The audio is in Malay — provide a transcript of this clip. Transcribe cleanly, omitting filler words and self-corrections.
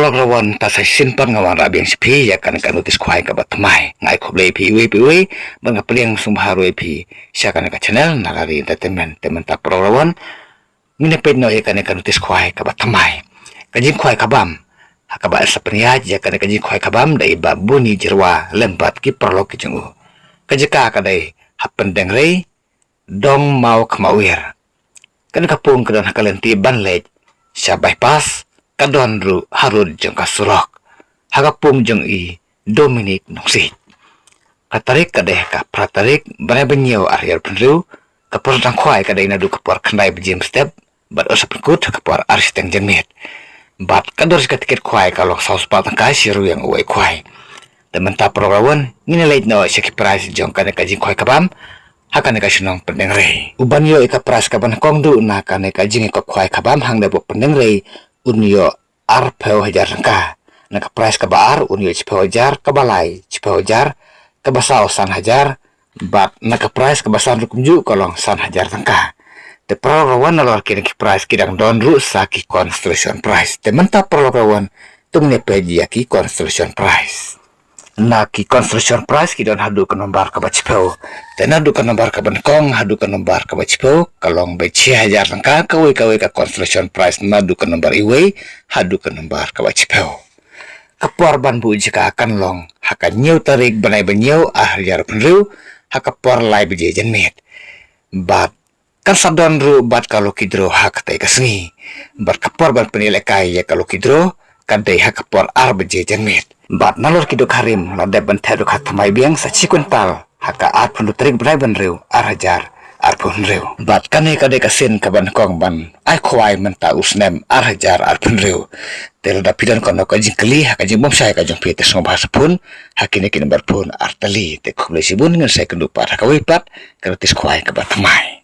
prolog rawan tasai simpan ngawan rabiang sepi ya kan utis kuai ka batmai ngai khoblei pi bang apliang sumharu pi siakan ka channel nalari entertainment temen ta prolog rawan ngine pedno ya kan utis kuai ka batmai kajin kuai kabam hakaba sapnya ya kan kajin kuai kabam dai babuni jirwa lembat ki prolog ki jungu kajika ka dai happen dengrei dong mau kemawir kan kapung kedan hakalenti banlej sya bypass kadon ru harud jeng kasurok hagapung jeng i Dominic nongsi katarik kadeh ka pratarik banai benyo aryar penru kapur tang khwai kadai nadu kapur khandai bejim step bat osa perkut kapur aristeng jengmet bat kador ska tiket khwai kalok saus patang kai siru yang uai khwai temen ta prograwan ngine leit no seki price jong kadai kaji khwai kabam hakane ka sunong pendeng rei uban yo ika pras kaban kongdu na kane kaji ko khwai kabam hang da bo pendeng rei unyo arpeo hajar ka naka price ka baar unyo chipeo hajar ka balai chipeo hajar ka basao san hajar bat naka price ka basan rukumju kolong san hajar tangka te prorawan nalor kini ki price kidang don ru sa ki construction price te menta prorawan tumne peji ki construction price na ki construction price ki don hadu ka nombar ka bachipeo te nadu ka nombar ka bankong hadu ka nombar ka bachipeo kalong be 6000 tangka kawe ka construction price nadu ka nombar iwe hadu ka nombar ka bachipeo kapor ban bu jika akan long haka nyau tarik banai banyo ahriar penru haka por lai beje jenmet bat kan sadon ru bat kalau kidro hak tai kasngi bat kapor ban penilai kai ya kalau kidro kan dei haka por ar beje jenmet bat nalor kidok harim lade ban teruk hatamai biang sa cikuntal haka ar pendu tarik banai banreu ar hajar ar punreu bat kane kade kasin kaban kong ban ai khwai menta usnem ar hajar ar punreu telo da pidan kono ka jingkeli haka jingbom sai ka jong pete song bahasa pun hakine kine bar pun artali te khule sibun ngan sai kendupat haka wipat karatis khwai ka batamai